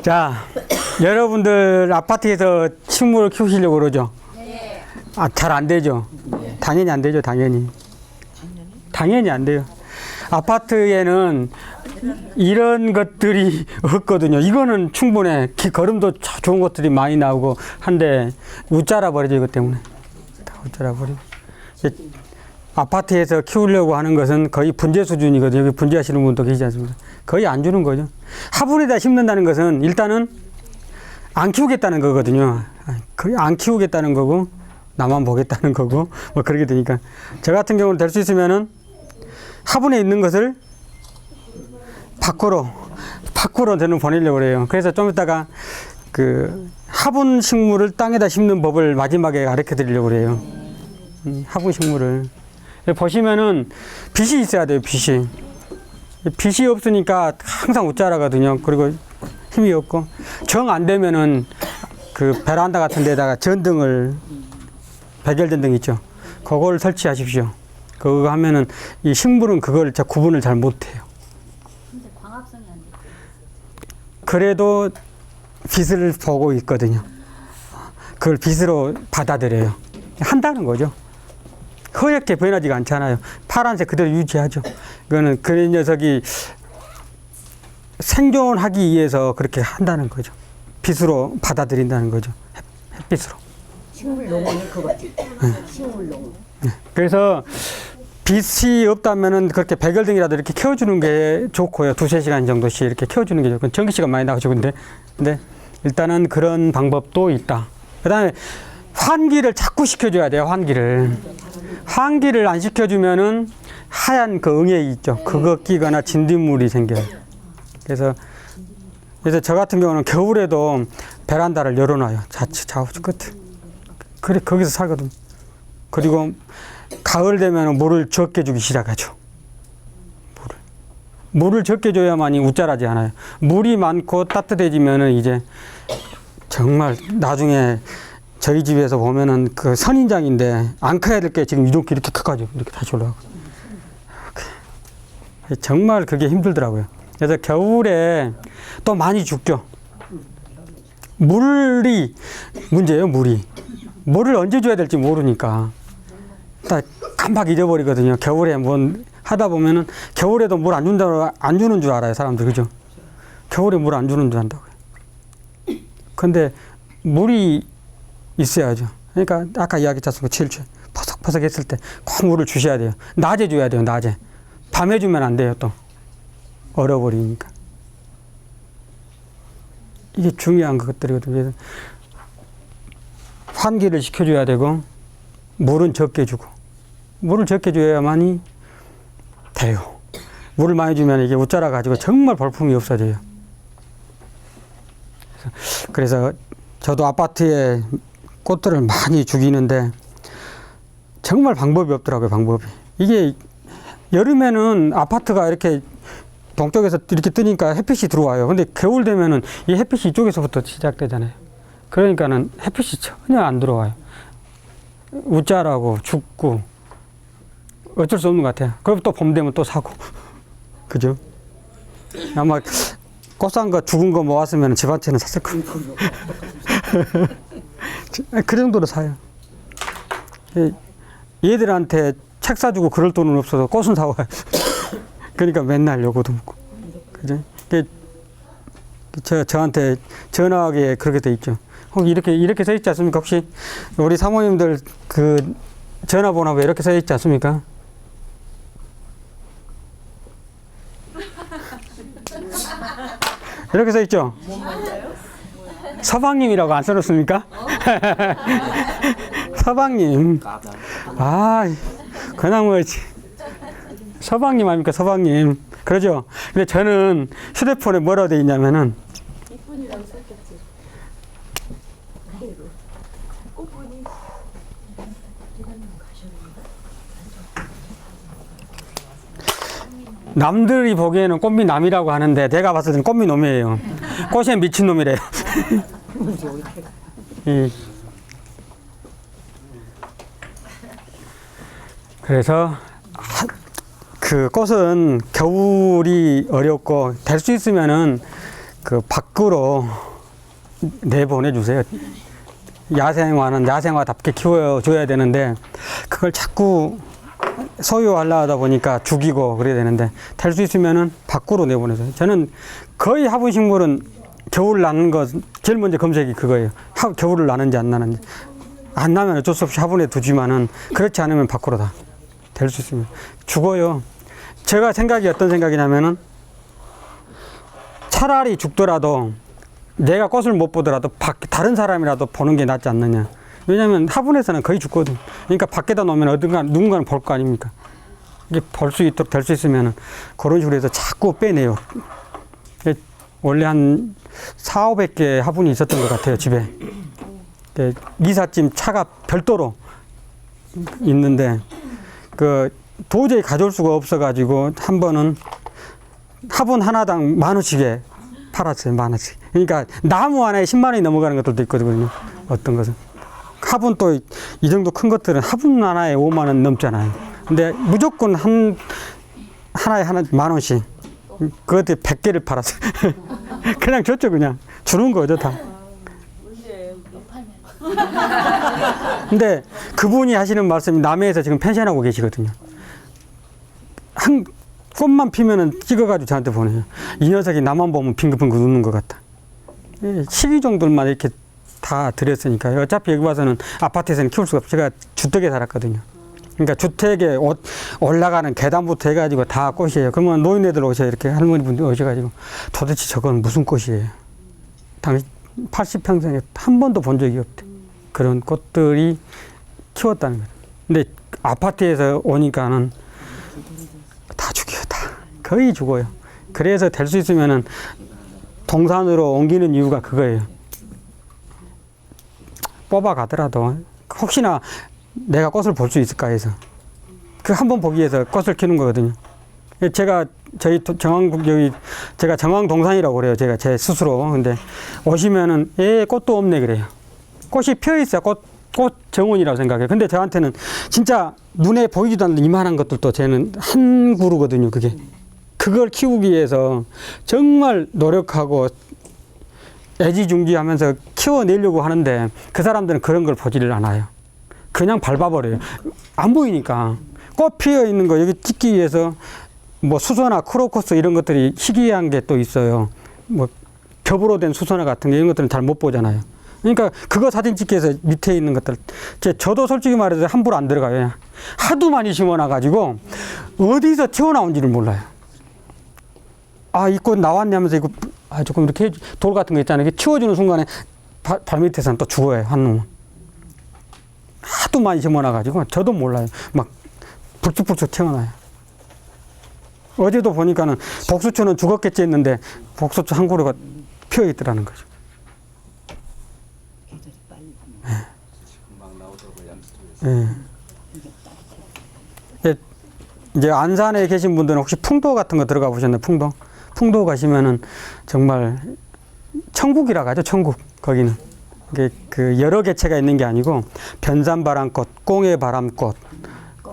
자, 여러분들 아파트에서 식물을 키우시려고 그러죠? 네. 잘 안 되죠? 당연히 안 되죠, 당연히. 당연히 안 돼요. 아파트에는 이런 것들이 없거든요. 이거는 충분해. 걸음도 좋은 것들이 많이 나오고 한데 웃자라 버리죠, 이것 때문에. 다 웃자라 버리고. 아파트에서 키우려고 하는 것은 거의 분재 수준이거든요. 여기 분재하시는 분도 계시지 않습니까? 거의 안 주는 거죠. 화분에다 심는다는 것은 일단은 안 키우겠다는 거거든요. 거의 안 키우겠다는 거고, 나만 보겠다는 거고, 뭐 그렇게 되니까. 저 같은 경우는 될 수 있으면은 화분에 있는 것을 밖으로 저는 보내려고 그래요. 그래서 좀 이따가 그 화분 식물을 땅에다 심는 법을 마지막에 가르쳐 드리려고 그래요. 화분 식물을. 보시면은 빛이 있어야 돼요, 빛이. 빛이 없으니까 항상 웃자라거든요. 그리고 힘이 없고. 정 안 되면은 그 베란다 같은 데다가 전등을, 백열전등 있죠. 그걸 설치하십시오. 그거 하면은 이 식물은 그걸 구분을 잘 못해요. 근데 광합성이 안 돼. 그래도 빛을 보고 있거든요. 그걸 빛으로 받아들여요. 한다는 거죠. 허옇게 변하지가 않잖아요. 파란색 그대로 유지하죠. 이거는 그 녀석이 생존하기 위해서 그렇게 한다는 거죠. 빛으로 받아들인다는 거죠. 햇빛으로. 식물농원이 그거지. 식물농원. 그래서 빛이 없다면은 그렇게 백열등이라도 이렇게 켜주는 게 좋고요. 2~3시간 정도씩 이렇게 켜주는 게 좋고. 전기시간 많이 나가죠. 근데 일단은 그런 방법도 있다. 그 다음에 환기를 자꾸 시켜줘야 돼요. 환기를 안 시켜주면은 하얀 그 응애 있죠. 그거 끼거나 진딧물이 생겨요. 그래서 저 같은 경우는 겨울에도 베란다를 열어놔요. 좌우측 끝에. 그래, 거기서 살거든. 그리고 가을 되면 물을 적게 주기 시작하죠. 물을 적게 줘야만이 웃자라지 않아요. 물이 많고 따뜻해지면은 이제 정말 나중에 저희 집에서 보면은 그 선인장인데 안 커야 될 게 지금 이렇게 커가지고 이렇게 다시 올라가고. 정말 그게 힘들더라고요. 그래서 겨울에 또 많이 죽죠. 물이 문제예요, 물이. 물을 언제 줘야 될지 모르니까. 딱 깜빡 잊어버리거든요. 겨울에 뭔 하다 보면은 겨울에도 물 안 주는 줄 알아요, 사람들. 그죠? 겨울에 물 안 주는 줄 안다고요. 근데 물이 있어야죠. 그러니까 아까 이야기했잖습니까? 칠칠 퍼석퍼석 했을 때 꼭 물을 주셔야 돼요. 낮에 줘야 돼요, 낮에. 밤에 주면 안 돼요, 또. 얼어버리니까. 이게 중요한 것들이거든요. 그래서 환기를 시켜줘야 되고, 물은 적게 주고, 물을 적게 줘야만이 돼요. 물을 많이 주면 이게 웃자라 가지고 정말 볼품이 없어져요. 그래서 저도 아파트에 꽃들을 많이 죽이는데 정말 방법이 없더라고요, 방법이. 이게 여름에는 아파트가 이렇게 동쪽에서 이렇게 뜨니까 햇빛이 들어와요. 근데 겨울 되면은 이 햇빛이 이쪽에서부터 시작되잖아요. 그러니까는 햇빛이 전혀 안 들어와요. 웃자라고 죽고 어쩔 수 없는 것 같아요. 그럼 또 봄 되면 또 사고. 그죠? 아마 꽃산 거 죽은 거 모았으면 집 한 채는 샀을 거예요. 그 정도로 사요. 얘들한테 책 사주고 그럴 돈은 없어서 꽃은 사와요. 그러니까 맨날 요거도 먹고. 그죠? 저한테 전화하기에 그렇게 돼 있죠. 이렇게 써 있지 않습니까? 혹시 우리 사모님들 그 전화번호가 이렇게 써 있지 않습니까? 이렇게 써 있죠? 서방님이라고 안 써놓습니까? 서방님. 그냥 뭐지. 서방님 아닙니까? 서방님. 그러죠? 근데 저는 휴대폰에 뭐라고 돼 있냐면은 이쁜이라고 썼겠지. 꽃분이 남들이 보기에는 꽃미남이라고 하는데 내가 봤을 때는 꽃미놈이에요. 꽃에 미친 놈이래요. 그래서 그 꽃은 겨울이 어렵고 될 수 있으면은 그 밖으로 내보내주세요. 야생화는 야생화답게 키워줘야 되는데 그걸 자꾸 소유하려 하다 보니까 죽이고 그래야 되는데 될 수 있으면은 밖으로 내보내세요. 저는 거의 화분식물은 겨울 나는 거 제일 먼저 검색이 그거예요. 겨울을 나는지 안 나는지. 안 나면 어쩔 수 없이 화분에 두지만은 그렇지 않으면 밖으로 다 될 수 있으면 죽어요. 제가 생각이 어떤 생각이냐면은 차라리 죽더라도 내가 꽃을 못 보더라도 다른 사람이라도 보는 게 낫지 않느냐. 왜냐하면 화분에서는 거의 죽거든. 그러니까 밖에다 놓으면 어딘가 누군가는 볼 거 아닙니까. 이게 볼 수 있도록 될 수 있으면은 그런 식으로 해서 자꾸 빼내요. 원래 한 400~500개 화분이 있었던 것 같아요, 집에. 이삿짐 차가 별도로 있는데 그 도저히 가져올 수가 없어가지고 한 번은 화분 하나당 10,000원씩에 팔았어요. 10,000원씩. 그러니까 나무 하나에 10만 원이 넘어가는 것들도 있거든요. 어떤 것은 화분 또 이 정도 큰 것들은 화분 하나에 5만 원 넘잖아요. 근데 무조건 하나에 10,000원씩. 그것들 100개를 팔았어요. 그냥 줬죠. 그냥 주는 거죠 다. 근데 그분이 하시는 말씀이 남해에서 지금 펜션하고 계시거든요. 한 꽃만 피면은 찍어가지고 저한테 보내요. 이 녀석이 나만 보면 빙글빙글 웃는 것 같다. 시기 정도만 이렇게 다 드렸으니까. 어차피 여기 와서는 아파트에서는 키울 수가 없어요. 제가 주택에 살았거든요. 그러니까 주택에 올라가는 계단부터 해가지고 다 꽃이에요. 그러면 노인네들 오셔요. 이렇게 할머니분들 오셔가지고 도대체 저건 무슨 꽃이에요? 당신 80평생에 한 번도 본 적이 없대. 그런 꽃들이 키웠다는 거예요. 근데 아파트에서 오니까는 다 죽여요. 다. 거의 죽어요. 그래서 될 수 있으면은 동산으로 옮기는 이유가 그거예요. 뽑아가더라도 혹시나 내가 꽃을 볼 수 있을까 해서 그 한 번 보기 위해서 꽃을 키우는 거거든요. 제가 저희 제가 정황동산이라고 그래요. 제가 제 스스로. 근데 오시면은 꽃도 없네 그래요. 꽃이 피어 있어야 꽃 정원이라고 생각해요. 근데 저한테는 진짜 눈에 보이지도 않는 이만한 것들도 쟤는 한 그루거든요. 그게. 그걸 키우기 위해서 정말 노력하고 애지중지하면서 키워내려고 하는데 그 사람들은 그런 걸 보지를 않아요. 그냥 밟아버려요. 안 보이니까. 꽃 피어 있는 거 여기 찍기 위해서 뭐 수소나 크로커스 이런 것들이 희귀한 게 또 있어요. 뭐 겹으로 된 수소나 같은 게 이런 것들은 잘 못 보잖아요. 그러니까 그거 사진 찍기 위해서 밑에 있는 것들. 저도 솔직히 말해서 함부로 안 들어가요. 하도 많이 심어놔가지고 어디서 튀어나온지를 몰라요. 아, 이 꽃 나왔냐면서 이거 조금 이렇게 돌 같은 거 있잖아요. 이렇게 치워주는 순간에 발 밑에서는 또 죽어요. 한 놈은. 하도 많이 심어놔가지고 저도 몰라요. 막 불쑥불쑥 튀어나와요. 어제도 보니까는 복수초는 죽었겠지 했는데 복수초 한 그루가 피어 있더라는 거죠. 예. 이제 안산에 계신 분들은 혹시 풍도 같은 거 들어가 보셨나요? 풍도? 풍도 가시면은 정말 천국이라고 하죠. 천국. 거기는. 이게 그 여러 개체가 있는 게 아니고 변산바람꽃, 꽁해바람꽃,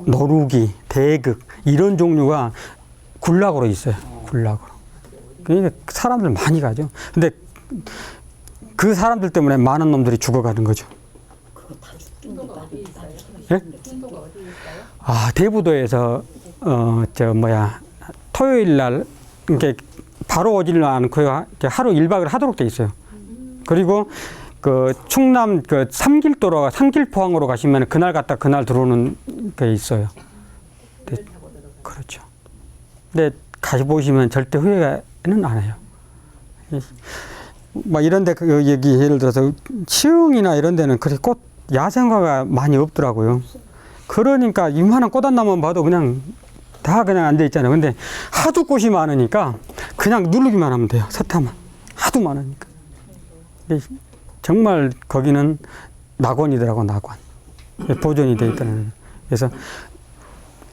노루기, 대극 이런 종류가 군락으로 있어요. 군락으로. 그러니까 사람들 많이 가죠. 근데 그 사람들 때문에 많은 놈들이 죽어가는 거죠. 예? 아, 대부도에서 토요일 날 이렇게 바로 오지는 않고요. 하루 1박을 하도록 돼 있어요. 그리고 그 충남 그 삼길도로가 삼길포항으로 가시면 그날 갔다 그날 들어오는 게 있어요. 네, 그렇죠. 근데 가보시면 절대 후회는 안 해요. 막 이런데 그 여기 예를 들어서 치흥이나 이런 데는 그렇게 꽃 야생화가 많이 없더라고요. 그러니까 이만한 꽃 한 나무만 봐도 그냥 다 그냥 앉아 있잖아요. 근데 하도 꽃이 많으니까 그냥 누르기만 하면 돼요. 서타만. 하도 많으니까. 정말 거기는 낙원이더라고, 낙원. 보존이 돼 있다는. 그래서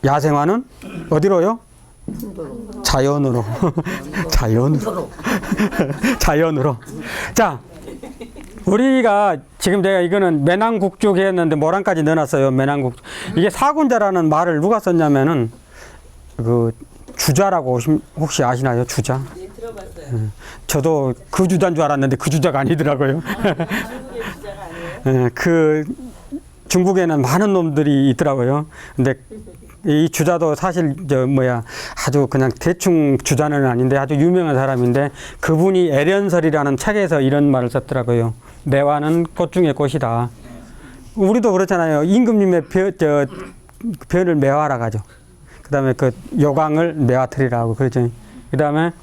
야생화는 어디로요? 자연으로. 자연으로. 자연으로. 자, 우리가 지금 내가 이거는 매낭국죽 했는데 모란까지 넣어놨어요. 매낭국죽. 이게 사군자라는 말을 누가 썼냐면은 그 주자라고 혹시 아시나요? 주자. 네, 들어봤어요. 저도 그 주자인 줄 알았는데 그 주자가 아니더라고요. 중국의 부자가 아니에요? 그 중국에는 많은 놈들이 있더라고요. 근데 이 주자도 사실 아주 그냥 대충 주자는 아닌데 아주 유명한 사람인데 그분이 애련설이라는 책에서 이런 말을 썼더라고요. 매화는 꽃 중에 꽃이다. 우리도 그렇잖아요. 임금님의 변을 매화라고 하죠. 그 다음에 그 요강을 매화틀이라고 그러죠. 그 다음에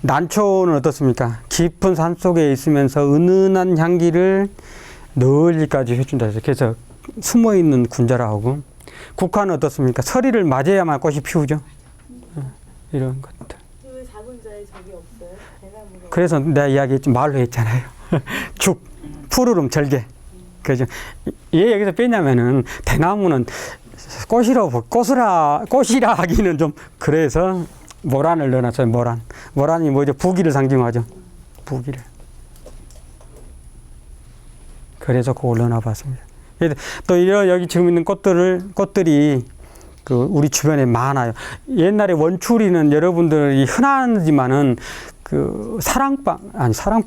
난초는 어떻습니까? 깊은 산 속에 있으면서 은은한 향기를 널리까지 해준다. 그래서 숨어있는 군자라고. 국화는 어떻습니까? 서리를 맞아야만 꽃이 피우죠. 이런 것들. 그 자군자에 적이 없어요? 대나무가. 그래서 내가 이야기했지, 말로 했잖아요. 죽, 푸르름, 절개. 그죠? 왜 여기서 뺐냐면은 대나무는 꽃이라 하기는 좀 그래서 모란을 넣어놨어요. 모란이 뭐죠? 부귀를 상징하죠. 부귀를. 그래서 그걸 넣어놔봤습니다. 또 이런 여기 지금 있는 꽃들이 그 우리 주변에 많아요. 옛날에 원추리는 여러분들이 흔하지만은 그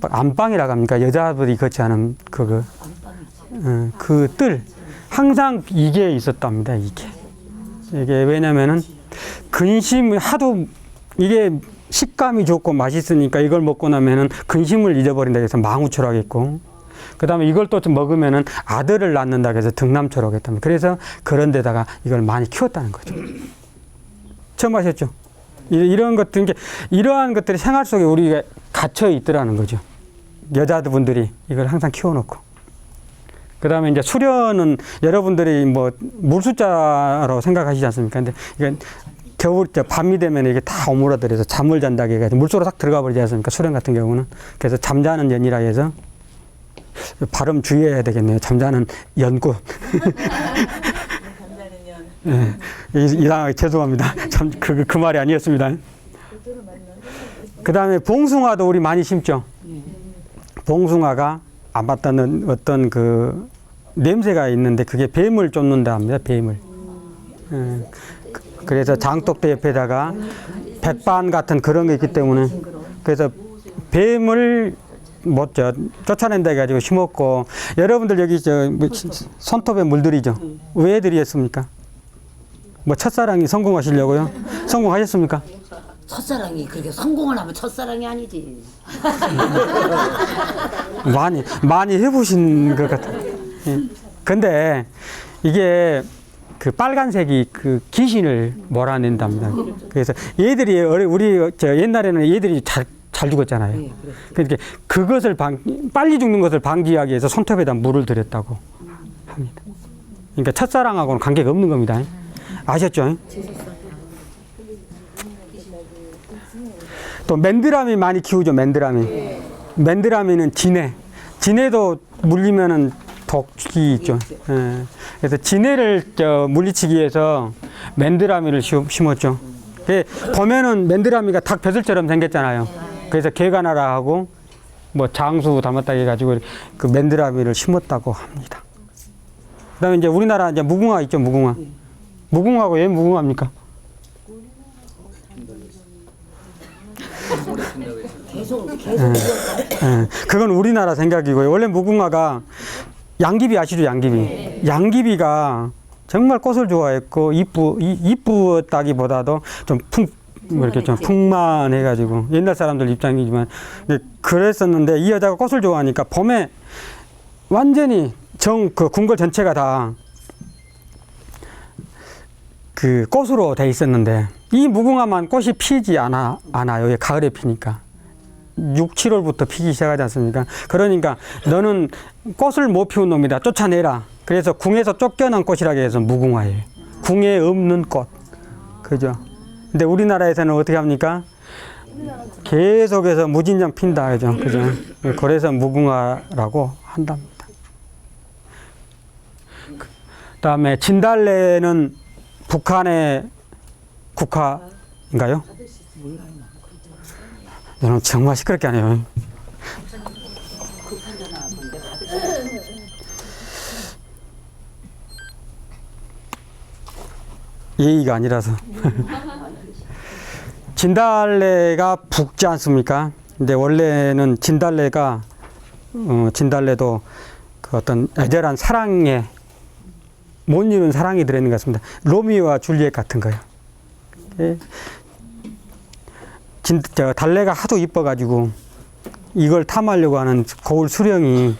안방이라고 합니까? 여자들이 걷지 않은 그 뜰 항상 이게 있었답니다. 이게 왜냐면은 근심 하도 이게 식감이 좋고 맛있으니까 이걸 먹고 나면은 근심을 잊어버린다 해서 망우초라겠고, 그 다음에 이걸 또 좀 먹으면은 아들을 낳는다 해서 등남초라고 했답니다. 그래서 그런 데다가 이걸 많이 키웠다는 거죠. 처음 하셨죠? 이런 것들, 이러한 것들이 생활 속에 우리가 갇혀 있더라는 거죠. 여자분들이 이걸 항상 키워놓고. 그 다음에 이제 수련은 여러분들이 뭐 물숫자로 생각하시지 않습니까? 근데 이건 밤이 되면 이게 다 오므라들어서 잠을 잔다고 해가지고 물속으로 딱 들어가 버리지 않습니까? 수련 같은 경우는. 그래서 잠자는 연이라 해서 발음 주의해야 되겠네요. 잠자는 연꽃. 잠자는 연. 이상하게 죄송합니다. 참, 그 말이 아니었습니다. 그 다음에 봉숭아도 우리 많이 심죠. 봉숭아가 안 맞다는 어떤 그 냄새가 있는데 그게 뱀을 쫓는다 합니다. 뱀을. 그래서 장독대 옆에다가 백반 같은 그런 게 있기 때문에 그래서 뱀을 쫓아낸다 해가지고 심었고, 여러분들 여기 손톱에 물들이죠. 왜 들이었습니까? 뭐 첫사랑이 성공하시려고요? 성공하셨습니까? 첫사랑이 그렇게 성공을 하면 첫사랑이 아니지. 많이 해보신 것 같아요. 예. 근데 이게 그 빨간색이 그 귀신을 몰아낸답니다. 그래서 얘들이 우리 옛날에는 얘들이 잘 죽었잖아요. 그러니까 그것을 빨리 죽는 것을 방지하기 위해서 손톱에다 물을 들였다고 합니다. 그러니까 첫사랑하고는 관계가 없는 겁니다. 아셨죠? 또 맨드라미 많이 키우죠. 맨드라미는 진해도 물리면은 독이 있죠. 예. 그래서 진해를 물리치기 위해서 맨드라미를 심었죠. 보면은 맨드라미가 닭 벼슬처럼 생겼잖아요. 그래서 개가 나라 하고 뭐 장수 담았다 해가지고 그 맨드라미를 심었다고 합니다. 그다음에 이제 우리나라 이제 무궁화 있죠. 무궁화가 왜 무궁화입니까? 그건 우리나라 생각이고요. 원래 무궁화가 양귀비 아시죠? 양귀비가 정말 꽃을 좋아했고 이쁘다기보다도 좀 이렇게 좀 풍만해가지고 옛날 사람들 입장이지만 그랬었는데, 이 여자가 꽃을 좋아하니까 봄에 완전히 그 궁궐 전체가 다 그 꽃으로 돼 있었는데 이 무궁화만 꽃이 피지 않아요. 가을에 피니까 6, 7월부터 피기 시작하지 않습니까? 그러니까 너는 꽃을 못 피운 놈이다. 쫓아내라. 그래서 궁에서 쫓겨난 꽃이라고 해서 무궁화예요. 궁에 없는 꽃. 그죠? 근데 우리나라에서는 어떻게 합니까? 계속해서 무진장 핀다. 그죠? 그래서 무궁화라고 한답니다. 그 다음에 진달래는 북한의 국화인가요? 여러분 정말 시끄럽게 하네요. 예의가 아니라서. 진달래가 붉지 않습니까? 근데 원래는 진달래가 진달래도 그 어떤 애절한 사랑에 못 이룬 사랑이 들어있는 것 같습니다. 로미오와 줄리엣 같은 거예요. 예. 달래가 하도 이뻐가지고 이걸 탐하려고 하는 고을 수령이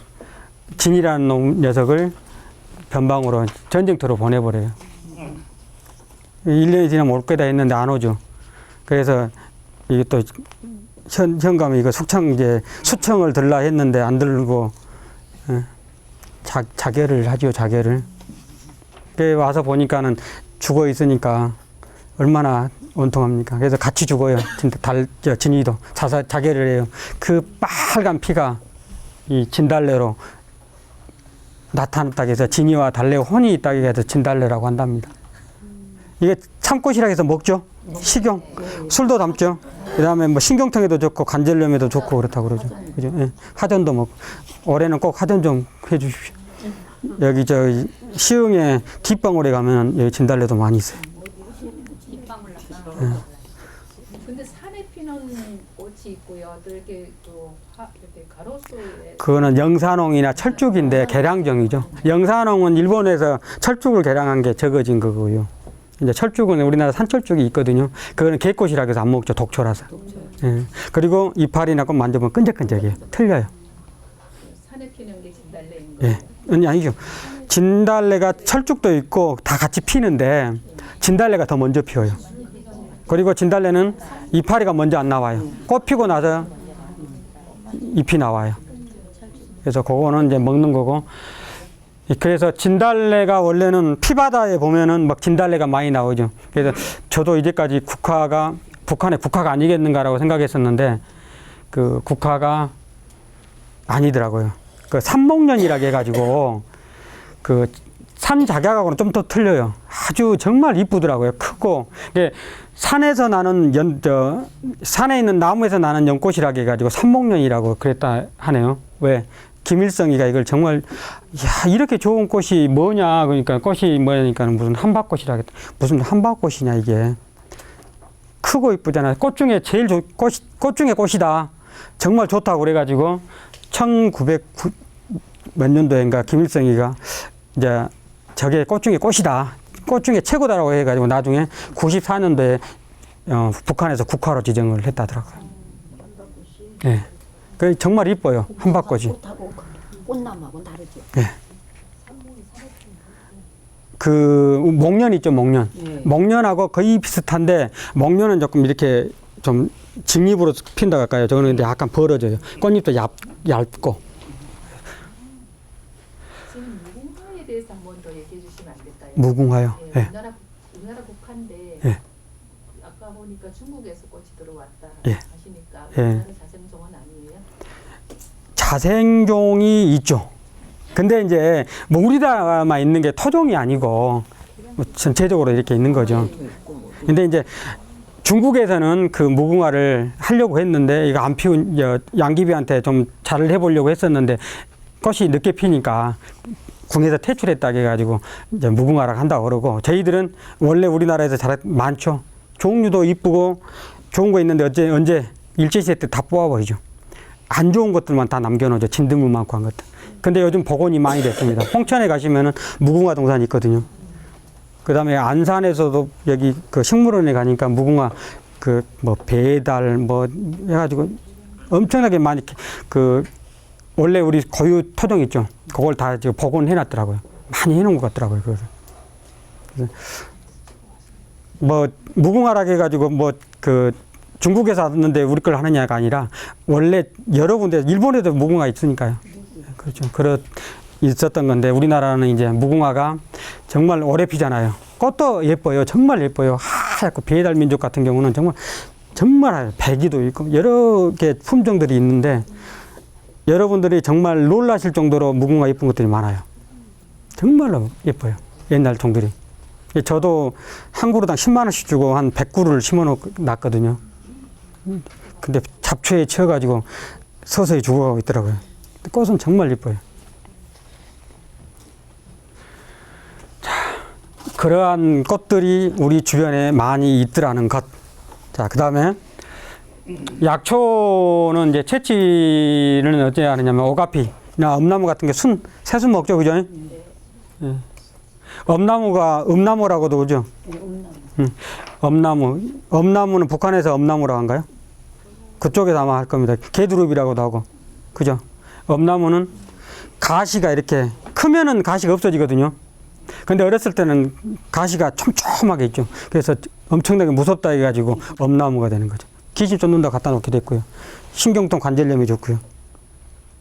진이라는 녀석을 변방으로 전쟁터로 보내버려요. 1년이 지나면 올 거다 했는데 안 오죠. 그래서 이게 또 현감이 이거 수청을 들라 했는데 안 들고 자결을 하죠. 자결을. 와서 보니까는 죽어 있으니까 얼마나 원통합니까? 그래서 같이 죽어요. 진이도 자결을 해요. 그 빨간 피가 이 진달래로 나타났다고 해서 진이와 달래 혼이 있다고 해서 진달래라고 한답니다. 이게 참꽃이라고 해서 먹죠. 식용, 술도 담죠. 그 다음에 뭐 신경통에도 좋고 관절염에도 좋고 그렇다고 그러죠. 그죠? 예. 화전도 먹고. 올해는 꼭 화전 좀 해주십시오. 여기 시흥에 뒷방울에 가면 여기 진달래도 많이 있어요. 근데 산에 피는 꽃이 있고요. 또 이렇게 이렇게 가로수에 그거는 영산홍이나 철쭉인데 개량종이죠. 영산홍은 일본에서 철쭉을 개량한 게 적어진 거고요. 이제 철쭉은 우리나라 산철쭉이 있거든요. 그거는 개꽃이라고 해서 안 먹죠. 독초라서. 예. 그리고 이파리나 꽃 만져보면 끈적끈적해요. 틀려요. 산에 피는 게 진달래인 거예요. 예. 아니죠. 진달래가 철쭉도 있고 다 같이 피는데 진달래가 더 먼저 피어요. 그리고 진달래는 이파리가 먼저 안 나와요. 꽃 피고 나서 잎이 나와요. 그래서 그거는 이제 먹는 거고. 그래서 진달래가 원래는 피바다에 보면은 막 진달래가 많이 나오죠. 그래서 저도 이제까지 북한의 국화가 아니겠는가라고 생각했었는데 그 국화가 아니더라고요. 그 산목련이라고 해가지고 그 산작약하고는 좀 더 틀려요. 아주 정말 이쁘더라고요. 크고. 산에서 나는 산에 있는 나무에서 나는 연꽃이라고 해가지고 산목련이라고 그랬다 하네요. 왜? 김일성이가 이걸 정말, 야, 이렇게 좋은 꽃이 뭐냐. 그러니까 꽃이 뭐냐니까 무슨 한박꽃이라겠다. 무슨 한박꽃이냐, 이게. 크고 이쁘잖아요. 꽃 중에 제일 꽃 중에 꽃이다. 정말 좋다고 그래가지고 1900 몇 년도인가 김일성이가 이제 저게 꽃 중에 꽃이다. 꽃 중에 최고다라고 해가지고 나중에 94년도에 북한에서 국화로 지정을 했다더라고요. 예. 그 정말 이뻐요. 한박꽃이. 꽃하고 꽃나무하고 다르죠. 예. 그 목련 있죠, 목련. 목련하고 거의 비슷한데 목련은 조금 이렇게 좀 직립으로 핀다 할까요? 저는 근데 약간 벌어져요. 꽃잎도 얇고. 지금 무궁화에 대해서 한 번 더 얘기해 주시면 안 될까요? 무궁화요. 예, 예. 우리나라 국화인데 예. 아까 보니까 중국에서 꽃이 들어왔다 예. 하시니까 예. 우리나라 자생종은 아니에요? 자생종이 있죠. 근데 이제 뭐 우리나라만 있는 게 토종이 아니고 뭐 전체적으로 이렇게 있는 거죠. 근데 이제 중국에서는 그 무궁화를 하려고 했는데 이거 안 피운 양귀비한테 좀 잘 해보려고 했었는데 꽃이 늦게 피니까 궁에서 퇴출했다고 해가지고 이제 무궁화라고 한다고 그러고 저희들은 원래 우리나라에서 많죠. 종류도 이쁘고 좋은 거 있는데 언제 일제시대 때 다 뽑아버리죠. 안 좋은 것들만 다 남겨놓죠. 진드물 많고 한 것들. 근데 요즘 복원이 많이 됐습니다. 홍천에 가시면은 무궁화 동산이 있거든요. 그 다음에 안산에서도 여기 그 식물원에 가니까 무궁화 그 뭐 배달 뭐 해가지고 엄청나게 많이 그 원래 우리 고유 토종 있죠. 그걸 다 지금 복원해 놨더라고요. 많이 해놓은 것 같더라고요. 그래서 뭐 무궁화라고 해가지고 뭐 그 중국에서 왔는데 우리 걸 하느냐가 아니라 원래 여러 군데 일본에도 무궁화 있으니까요. 그렇죠. 있었던 건데 우리나라는 이제 무궁화가 정말 오래 피잖아요. 꽃도 예뻐요. 정말 예뻐요. 하얗고 배달 민족 같은 경우는 정말 백이도 있고 여러 개 품종들이 있는데 여러분들이 정말 놀라실 정도로 무궁화 예쁜 것들이 많아요. 정말로 예뻐요. 옛날 종들이. 저도 한 그루당 10만 원씩 주고 한 100그루를 심어 놨거든요. 근데 잡초에 치여가지고 서서히 죽어가고 있더라고요. 꽃은 정말 예뻐요. 자, 그러한 꽃들이 우리 주변에 많이 있더라는 것. 자, 그 다음에 약초는 이제 채취는 어떻게 하느냐면 오가피나 엄나무 같은 게 새순 먹죠, 그죠? 예. 음나무라고도 그러죠. 엄나무는 북한에서 엄나무라고 한가요? 그쪽에서 아마 할 겁니다. 개두릅이라고도 하고, 그죠? 엄나무는 가시가 이렇게 크면은 가시가 없어지거든요. 근데 어렸을 때는 가시가 촘촘하게 있죠. 그래서 엄청나게 무섭다 해가지고 엄나무가 되는 거죠. 기침 쫓는다 갖다 놓게 됐고요. 신경통 관절염이 좋고요.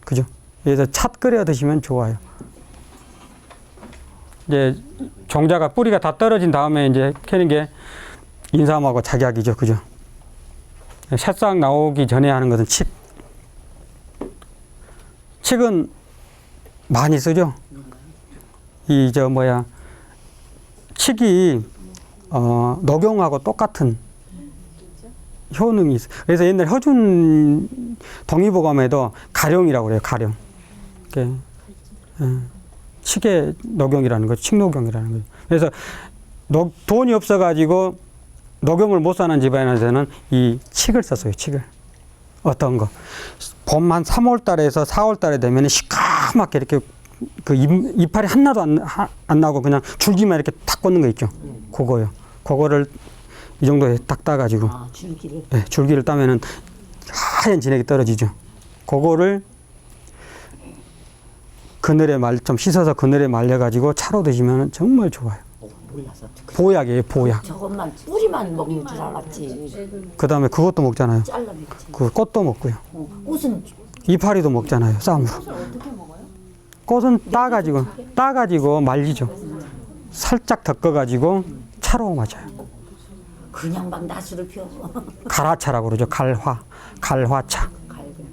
그죠? 그래서 찻 끓여 드시면 좋아요. 이제 종자가 뿌리가 다 떨어진 다음에 이제 캐는 게 인삼하고 작약이죠. 그죠? 새싹 나오기 전에 하는 것은 칡. 칡은 많이 쓰죠. 칡이 녹용하고 똑같은 효능이 있어요. 그래서 옛날 허준 동의보감에도 가령이라고 그래요. 가령. 칡의 녹용이라는 거죠. 칡녹용이라는 거죠. 그래서 돈이 없어가지고 녹용을 못 사는 집안에서는 이 칡을 썼어요. 칡을. 어떤 거. 봄 한 3월 달에서 4월 달에 되면 시커멓게 이렇게 그 이파리 하나도 안 나고 그냥 줄기만 이렇게 탁 꽂는 거 있죠. 그거요. 그거를 이 정도에 딱 따가지고. 줄기를. 네, 줄기를 따면은 하얀 진액이 떨어지죠. 그거를 그늘에 좀 씻어서 그늘에 말려가지고 차로 드시면 정말 좋아요. 몰라서. 보약이에요, 보약. 저것만 뿌리만 먹는 줄 알았지. 그 다음에 그것도 먹잖아요. 잘라 먹지. 그 꽃도 먹고요. 꽃은 이파리도 먹잖아요, 쌈으로. 꽃은 따가지고 말리죠. 살짝 덮어가지고 차로 마셔요. 그냥 막 나수를 피워. 갈화차라고 그러죠. 갈화차. 갈근.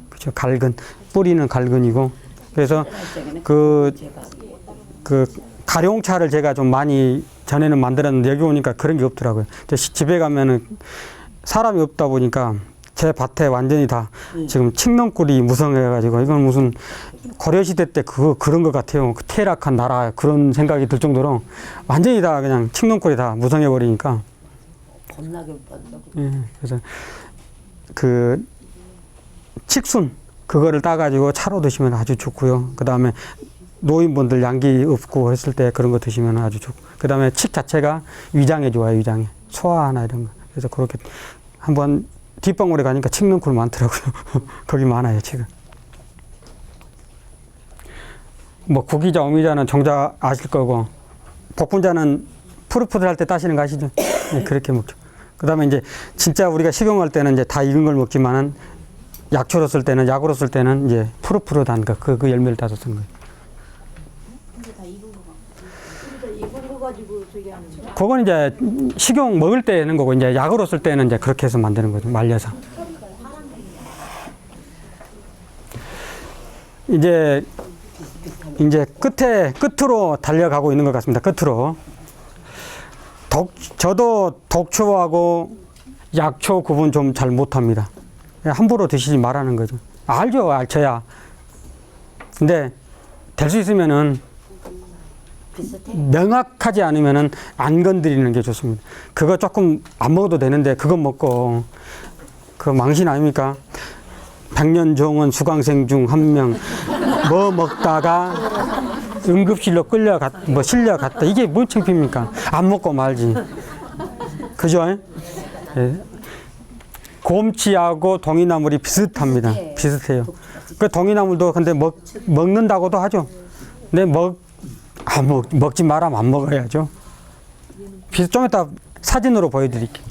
그죠. 갈근. 뿌리는 갈근이고. 그래서 그 가룡차를 제가 좀 많이 전에는 만들었는데 여기 오니까 그런 게 없더라고요. 집에 가면은 사람이 없다 보니까 제 밭에 완전히 다 지금 칡농꿀이 무성해가지고 이건 무슨 고려시대 때 그런 것 같아요. 그 퇴락한 나라 그런 생각이 들 정도로 완전히 다 그냥 칡농꿀이 다 무성해버리니까. 겁나게 뻔다고. 예, 그래서 그 칡순 그거를 따가지고 차로 드시면 아주 좋고요. 그 다음에 노인분들 양기 없고 했을 때 그런 거 드시면 아주 좋고. 그 다음에 칡 자체가 위장에 좋아요. 위장에 소화나 이런 거. 그래서 그렇게 한번 뒷방울에 가니까 칡농꿀 많더라고요. 거기 많아요, 칡은. 뭐 구기자, 오미자는 정자 아실 거고 복분자는 푸릇푸릇할 때 따시는 거 아시죠? 네, 그렇게 먹죠. 그 다음에 이제 진짜 우리가 식용할 때는 이제 다 익은 걸 먹지만은 약초로 쓸 때는, 약으로 쓸 때는 이제 푸릇푸릇한 거, 그 열매를 따서 쓴 거예요. 근데 다 익은 거 그러니까 익은 거 가지고 저기 하는 거. 그건 이제 식용 먹을 때 하는 거고, 이제 약으로 쓸 때는 이제 그렇게 해서 만드는 거죠. 말려서. 이제 끝으로 달려가고 있는 것 같습니다. 끝으로. 저도 독초하고 약초 구분 좀 잘 못합니다. 함부로 드시지 말라는 거죠. 알죠, 알쳐야. 근데 될 수 있으면은 비슷해. 명확하지 않으면은 안 건드리는 게 좋습니다. 그거 조금 안 먹어도 되는데 그거 먹고 그 망신 아닙니까? 백년종은 수강생 중 한 명 뭐 먹다가 응급실로 실려갔다. 이게 뭔 창피입니까? 안 먹고 말지. 그죠? 예. 곰치하고 동이나물이 비슷합니다. 비슷해요. 그 동이나물도 근데 먹는다고도 하죠. 근데 먹지 말라면 안 먹어야죠. 좀 이따 사진으로 보여드릴게요.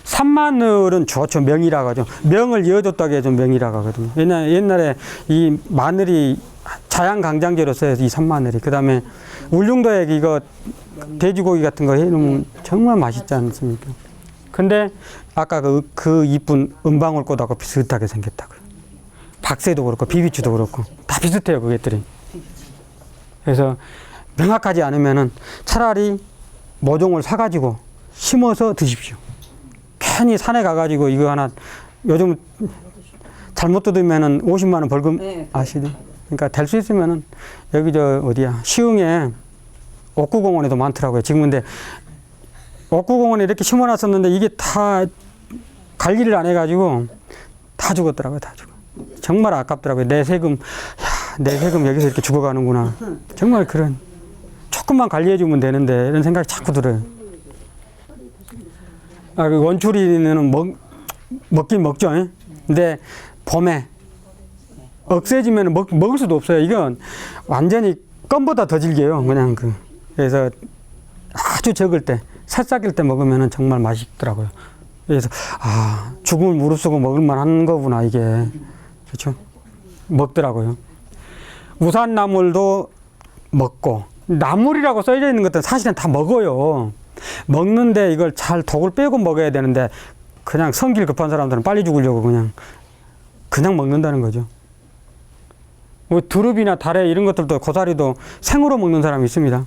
산마늘은 좋죠. 명이라고 하죠. 명을 이어줬다고 해서 명이라고 하거든요. 옛날에 이 마늘이 자양강장제로 써요. 이 산마늘이. 그 다음에 울릉도에 이거 돼지고기 같은 거 해놓으면 정말 맛있지 않습니까? 근데 아까 그 이쁜 은방울꽃하고 비슷하게 생겼다고요. 박새도 그렇고 비비추도 그렇고 다 비슷해요. 그것들이. 그래서 명확하지 않으면은 차라리 모종을 사가지고 심어서 드십시오. 괜히 산에 가가지고 이거 하나 요즘 잘못 뜯으면은 50만 원 벌금 아시죠? 그러니까 될 수 있으면은 여기 어디야 시흥에 옥구공원에도 많더라고요. 지금 근데 옥구공원에 이렇게 심어놨었는데 이게 다 관리를 안 해가지고 다 죽었더라고요. 다 죽어. 정말 아깝더라고요. 내 세금 여기서 이렇게 죽어가는구나. 정말 그런 조금만 관리해주면 되는데 이런 생각이 자꾸 들어요. 그 원추리는 먹긴 먹죠. 예? 근데 봄에 억세지면 먹을 수도 없어요. 이건 완전히 껌보다 더 질겨요. 그냥 그래서 아주 적을 때, 새싹일 때 먹으면 정말 맛있더라고요. 그래서 죽음을 무릅쓰고 먹을만한 거구나 이게. 그렇죠? 먹더라고요. 우산나물도 먹고, 나물이라고 써져 있는 것들은 사실은 다 먹어요. 먹는데 이걸 잘 독을 빼고 먹어야 되는데 그냥 성질 급한 사람들은 빨리 죽으려고 그냥 먹는다는 거죠. 뭐 두릅이나 다래 이런 것들도 고사리도 생으로 먹는 사람이 있습니다.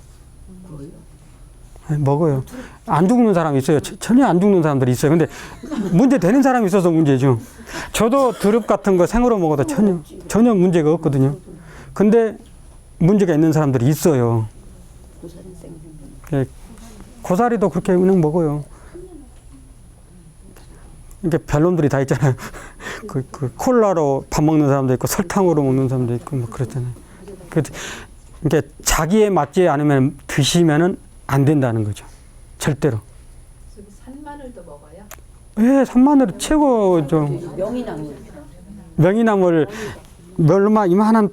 먹어요. 안 죽는 사람이 있어요. 전혀 안 죽는 사람들이 있어요. 근데 문제 되는 사람이 있어서 문제죠. 저도 두릅 같은 거 생으로 먹어도 전혀 문제가 없거든요. 근데 문제가 있는 사람들이 있어요. 고사리도 그렇게 그냥 먹어요. 이게 별놈들이 다 있잖아요. 콜라로 밥 먹는 사람도 있고 설탕으로 먹는 사람도 있고 뭐 그렇잖아요. 이게 자기에 맞지 않으면 드시면은 안 된다는 거죠. 절대로. 산마늘도 먹어요? 예, 산마늘 최고죠. 명이나물 이만한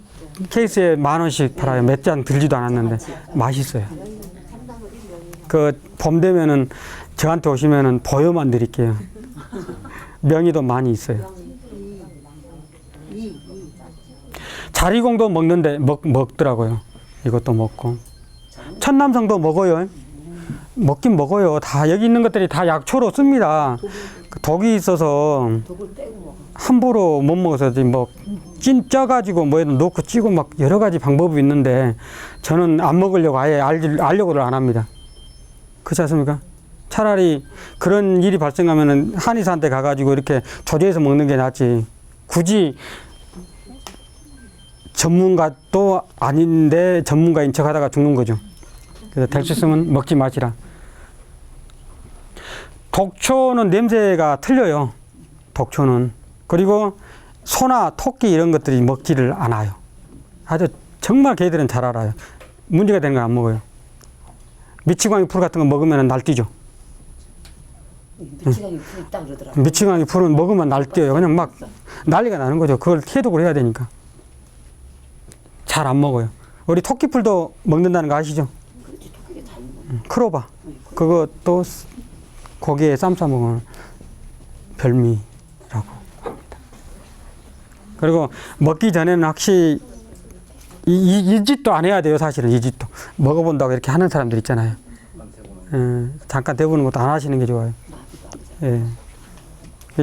케이스에 10,000원씩 팔아요. 몇 잔 들지도 않았는데 맛있어요. 봄 되면은 저한테 오시면은 보여만 드릴게요. 명이도 많이 있어요. 자리공도 먹는데 먹더라고요. 이것도 먹고. 천남성도 먹어요. 먹긴 먹어요. 다 여기 있는 것들이 다 약초로 씁니다. 독이 있어서 함부로 못 먹어서 쪄가지고 뭐에도 넣고 찌고 막 여러 가지 방법이 있는데 저는 안 먹으려고 아예 알려고를 안 합니다. 그렇지 않습니까? 차라리 그런 일이 발생하면은 한의사한테 가가지고 이렇게 조제해서 먹는 게 낫지. 굳이 전문가도 아닌데 전문가인 척 하다가 죽는 거죠. 그래서 될 수 있으면 먹지 마시라. 독초는 냄새가 틀려요. 독초는. 그리고 소나 토끼 이런 것들이 먹지를 않아요. 아주 정말 걔들은 잘 알아요. 문제가 되는 건 안 먹어요. 미치광이 풀 같은 거 먹으면 날뛰죠. 미치광이 풀 있다 그러더라고요. 미치광이 풀은 먹으면 날뛰어요. 그냥 막 난리가 나는 거죠. 그걸 해독을 해야 되니까. 잘 안 먹어요. 우리 토끼풀도 먹는다는 거 아시죠? 크로바. 그것도 고기에 쌈 싸 먹으면 별미라고 합니다. 그리고 먹기 전에는 확실히 이 짓도 안 해야 돼요. 사실은 이 짓도. 먹어본다고 이렇게 하는 사람들 있잖아요. 잠깐 대보는 것도 안 하시는 게 좋아요. 예.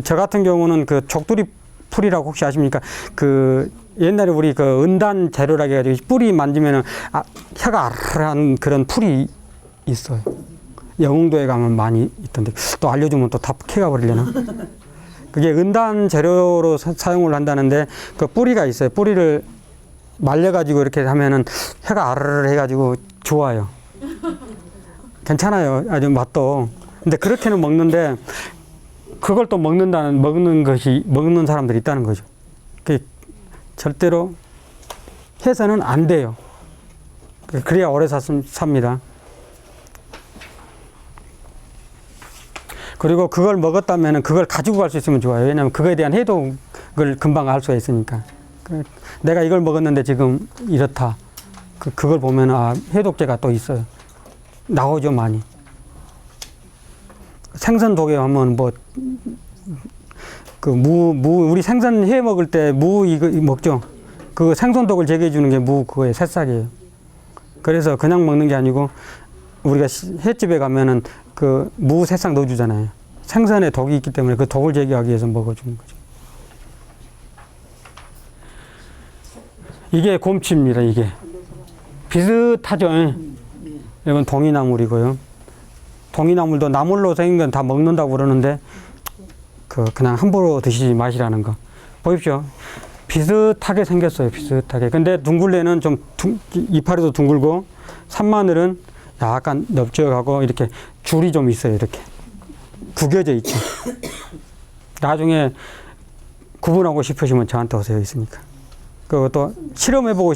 저 같은 경우는 족두리 풀이라고 혹시 아십니까? 옛날에 우리 은단 재료라고 해가지고 뿌리 만지면은 혀가 아르르한 그런 풀이 있어요. 영흥도에 가면 많이 있던데 또 알려주면 또 다 캐가 버리려나? 그게 은단 재료로 사용을 한다는데 그 뿌리가 있어요. 뿌리를 말려가지고 이렇게 하면은 혀가 아르르 해가지고 좋아요. 괜찮아요. 아주 맛도. 근데 그렇게는 먹는데 그걸 또 먹는 사람들이 있다는 거죠. 절대로 해서는 안 돼요. 그래야 오래 삽니다. 그리고 그걸 먹었다면 그걸 가지고 갈 수 있으면 좋아요. 왜냐하면 그거에 대한 해독을 금방 알 수가 있으니까. 내가 이걸 먹었는데 지금 이렇다. 그걸 보면 해독제가 또 있어요. 나오죠, 많이. 생선 독에 하면 우리 생선 회 먹을 때 무 이거 먹죠. 그 생선독을 제거해 주는 게 무 그거의 새싹이에요. 그래서 그냥 먹는 게 아니고 우리가 횟집에 가면은 무 새싹 넣어주잖아요. 생선에 독이 있기 때문에 그 독을 제거하기 위해서 먹어주는 거죠. 이게 곰치입니다. 이게 비슷하죠. 이건 동이나물이고요. 동이나물도 나물로 생긴 건 다 먹는다고 그러는데 그냥 함부로 드시지 마시라는 거. 보십시오. 비슷하게 생겼어요. 비슷하게. 근데 둥글레는 좀 이파리도 둥글고 산마늘은 약간 넓적하고 이렇게 줄이 좀 있어요. 이렇게 구겨져 있죠. 나중에 구분하고 싶으시면 저한테 오세요. 있으니까. 그것도 실험해보고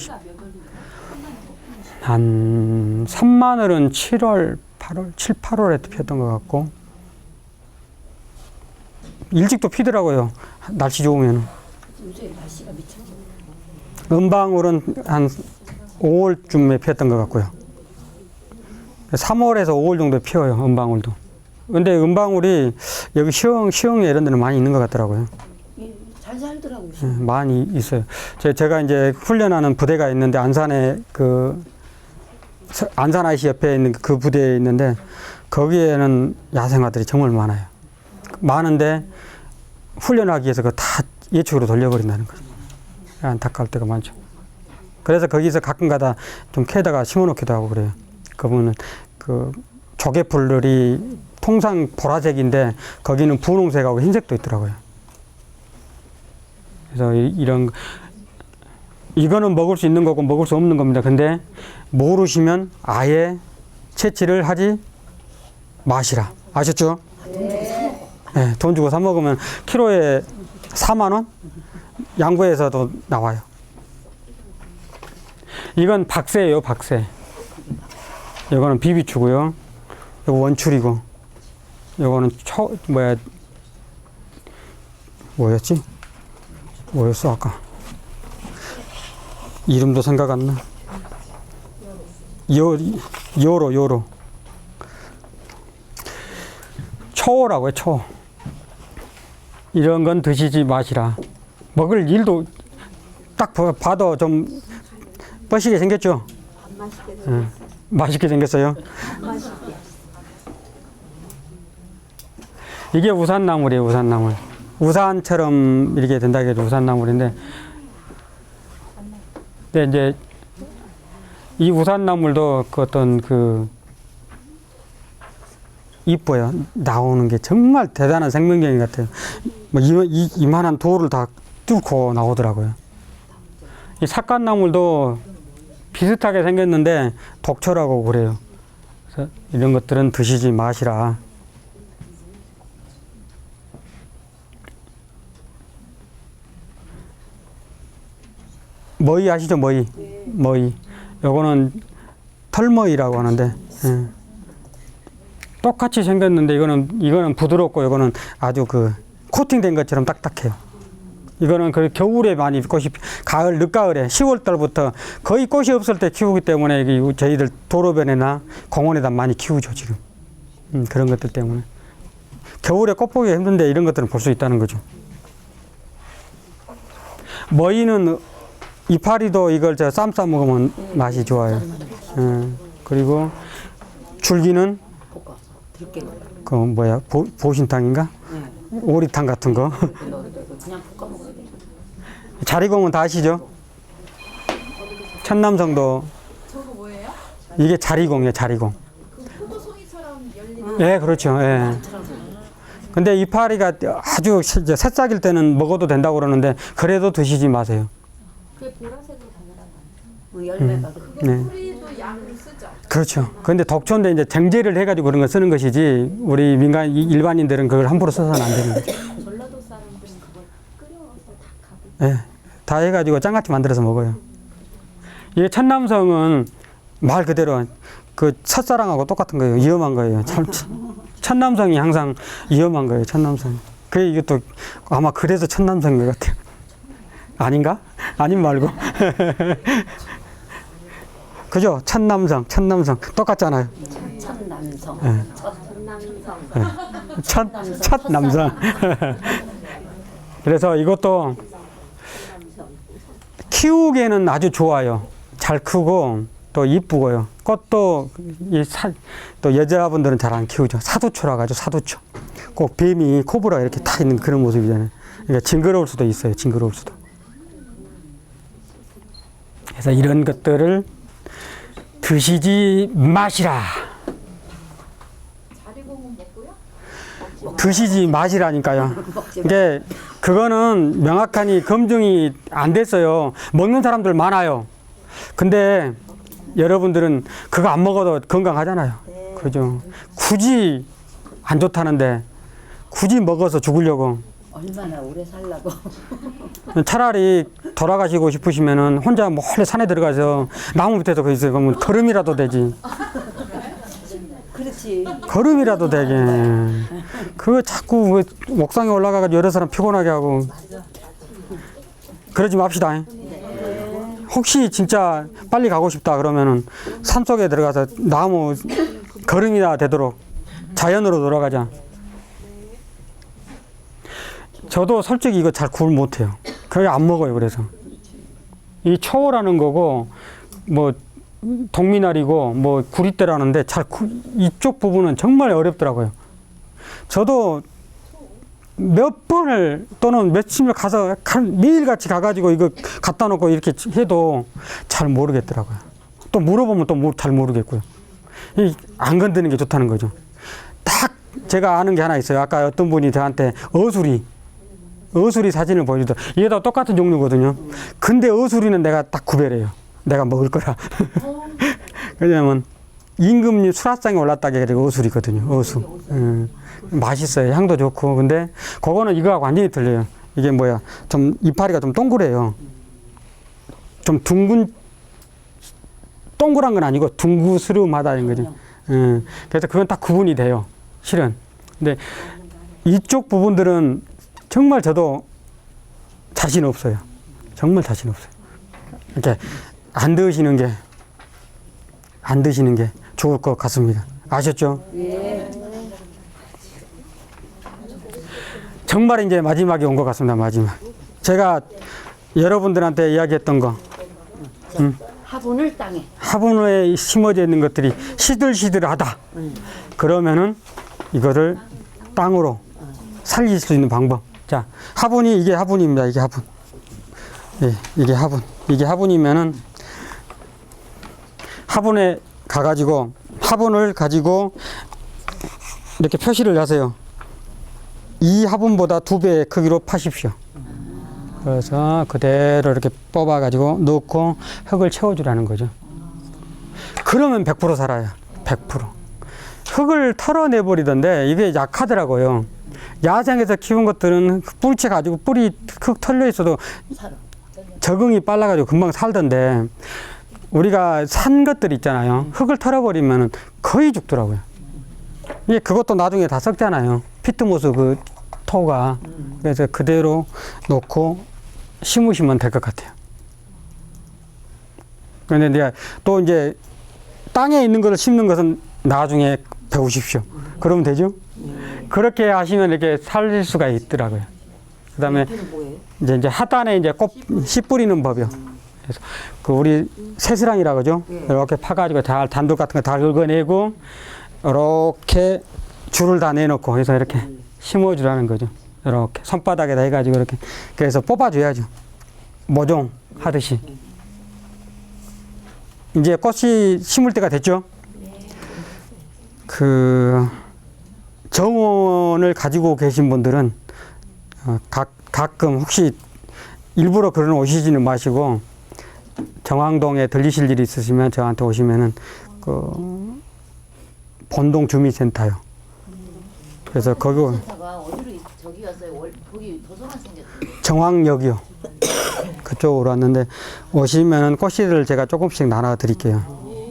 한 3마늘은 7월, 8월, 7, 8월에 피었던 것 같고 일찍도 피더라고요. 날씨 좋으면. 요새 날씨가 미쳐. 은방울은 한 5월쯤에 피었던 것 같고요. 3월에서 5월 정도 피어요. 은방울도. 근데 은방울이 여기 시흥에 이런 데는 많이 있는 것 같더라고요. 예, 잘 살더라고요. 많이 있어요. 제가 이제 훈련하는 부대가 있는데 안산에 안산 IC 옆에 있는 그 부대에 있는데 거기에는 야생화들이 정말 많아요. 많은데 훈련하기 위해서 그거 다 예측으로 돌려버린다는 거죠. 안타까울 때가 많죠. 그래서 거기서 가끔가다 좀 캐다가 심어놓기도 하고 그래요. 그분은 그 조개풀들이 통상 보라색인데 거기는 분홍색하고 흰색도 있더라고요. 그래서 이거는 먹을 수 있는 거고 먹을 수 없는 겁니다. 근데 모르시면 아예 채취를 하지 마시라. 아셨죠? 네, 돈 주고 사 먹으면 키로에 4만 원? 양구에서도 나와요. 이건 박새예요, 박새. 이거는 비비추고요. 이거 원출이고. 이거는 뭐였지? 뭐였어 아까? 이름도 생각 안 나. 요로. 초라고요, 초. 이런 건 드시지 마시라. 먹을 일도 딱 봐도 좀 뻐시게 생겼죠? 맛있게 생겼어. 맛있게 생겼어요. 맛있게. 이게 우산나물이에요, 우산나물. 우산처럼 이렇게 된다고 해도 우산나물인데, 근데 이제 이 우산나물도 이뻐요. 나오는 게 정말 대단한 생명력인 것 같아요. 뭐 이만한 돌을 다 뚫고 나오더라고요. 이 삿갓나물도 비슷하게 생겼는데 독초라고 그래요. 그래서 이런 것들은 드시지 마시라. 머위 아시죠? 머위. 머위. 요거는 털머위라고 하는데, 예. 똑같이 생겼는데 이거는 부드럽고 이거는 아주 코팅된 것처럼 딱딱해요. 이거는 겨울에 많이 가을, 늦가을에 10월 달부터 거의 꽃이 없을 때 키우기 때문에 저희들 도로변이나 공원에다 많이 키우죠, 지금. 그런 것들 때문에. 겨울에 꽃 보기가 힘든데 이런 것들은 볼 수 있다는 거죠. 머위는 이파리도 이걸 쌈 싸 먹으면 맛이 좋아요. 그리고 줄기는 보신탕인가? 오리탕 같은 거. 그냥 볶아 먹어야 돼. 자리공은 다 아시죠? 천남성도. 저거 뭐예요? 이게 자리공이에요, 자리공. 포도송이처럼 열리는. 예, 그렇죠. 예. 근데 이파리가 아주 새싹일 때는 먹어도 된다고 그러는데 그래도 드시지 마세요. 그게 보라색으로 변하라고. 열매가 네. 뿌리도 양 쓰죠. 그렇죠. 근데 독초인데 이제 정제를 해가지고 그런 거 쓰는 것이지 우리 일반인들은 그걸 함부로 써서는 안 되는 거죠. 전라도 사람들은 그걸 끓여서 다 가고. 예, 다 해가지고 짱같이 만들어서 먹어요. 이게 천남성은 말 그대로 첫사랑하고 똑같은 거예요. 위험한 거예요. 천남성이 항상 위험한 거예요. 천남성. 이것도 아마 그래서 천남성인 것 같아요. 아닌가? 아닌 말고. 그죠? 천남성 똑같잖아요. 첫남성. 네. 첫 남성. 그래서 이것도 키우기에는 아주 좋아요. 잘 크고 또 이쁘고요. 꽃도 또 여자분들은 잘 안 키우죠. 사두초라 가지고 사두초. 꼭 뱀이 코브라 이렇게 타 있는 그런 모습이잖아요. 그러니까 징그러울 수도 있어요. 징그러울 수도. 그래서 이런 것들을 드시지 마시라. 자리공은 먹고요? 드시지 마시라니까요. 그거는 명확하니 검증이 안 됐어요. 먹는 사람들 많아요. 근데 여러분들은 그거 안 먹어도 건강하잖아요. 그죠? 굳이 안 좋다는데 굳이 먹어서 죽으려고. 얼마나 오래 살라고. 차라리 돌아가시고 싶으시면은 혼자 몰래 산에 들어가서 나무 밑에서 거 있어요. 그러면 걸음이라도 되지. 그렇지. 걸음이라도 되게. 그거 자꾸 그 옥상에 올라가가지고 여러 사람 피곤하게 하고. 그러지 맙시다. 혹시 진짜 빨리 가고 싶다 그러면은 산속에 들어가서 나무 걸음이나 되도록 자연으로 돌아가자. 저도 솔직히 이거 잘 구분 못해요. 그게 안 먹어요. 그래서 이 초라는 거고 뭐 동미나리고 뭐 구리대라는데 이쪽 부분은 정말 어렵더라고요. 저도 몇 번을 또는 며칠을 가서 매일같이 가가지고 이거 갖다 놓고 이렇게 해도 잘 모르겠더라고요. 또 물어보면 또 잘 모르겠고요. 안 건드는 게 좋다는 거죠. 딱 제가 아는 게 하나 있어요. 아까 어떤 분이 저한테 어수리 사진을 보여주더라고요. 이게 다 똑같은 종류거든요. 근데 어수리는 내가 딱 구별해요. 내가 먹을 거라. 왜냐면 임금님 수라상에 올랐다게 해가지고 어술이거든요. 어수. 맛있어요. 향도 좋고. 근데 그거는 이거하고 완전히 틀려요. 이게 뭐야? 좀 이파리가 좀 동그래요. 좀 동그란 건 아니고 둥그스름하다는 거죠. 그래서 그건 딱 구분이 돼요. 실은. 근데 이쪽 부분들은 정말 저도 자신 없어요. 정말 자신 없어요. 이렇게 안 드시는 게 좋을 것 같습니다. 아셨죠? 예. 정말 이제 마지막에 온 것 같습니다. 마지막. 제가 여러분들한테 이야기했던 거. 화분을 땅에. 화분에 심어져 있는 것들이 시들시들하다. 그러면은 이거를 땅으로 살릴 수 있는 방법. 자, 화분이 이게 화분입니다. 이게 화분. 예, 이게 화분. 이게 화분이면은 화분에 가가지고 화분을 가지고 이렇게 표시를 하세요. 이 화분보다 2배의 크기로 파십시오. 그래서 그대로 이렇게 뽑아가지고 넣고 흙을 채워주라는 거죠. 그러면 100% 살아요. 100%. 흙을 털어내버리던데 이게 약하더라고요. 야생에서 키운 것들은 뿌리채 가지고 뿌리 흙 털려 있어도 적응이 빨라가지고 금방 살던데 우리가 산 것들 있잖아요. 흙을 털어버리면 거의 죽더라고요. 이게 그것도 나중에 다 썩잖아요. 피트모스 그 토가. 그래서 그대로 놓고 심으시면 될 것 같아요. 그런데 내가 또 이제 땅에 있는 것을 심는 것은 나중에 배우십시오. 그러면 되죠? 그렇게 하시면 이렇게 살릴 수가 있더라고요. 그 다음에 이제 하단에 이제 씨 뿌리는 법이요. 그래서 그 우리 새스랑이라고 그러죠? 이렇게 파가지고 잘 단독 같은 거 다 긁어내고 이렇게 줄을 다 내놓고 해서 이렇게 심어주라는 거죠. 이렇게 손바닥에다 해가지고 이렇게 그래서 뽑아줘야죠. 모종 하듯이. 이제 꽃이 심을 때가 됐죠? 그 정원을 가지고 계신 분들은 가끔 혹시 일부러 그런 오시지는 마시고 정왕동에 들리실 일이 있으시면 저한테 오시면은 그 본동 주민센터요. 그래서 거기 센터가 어디로 저기였어요? 거기 도서관 생겼어요. 정왕역이요. 그쪽으로 왔는데 오시면은 꽃씨를 제가 조금씩 나눠 드릴게요.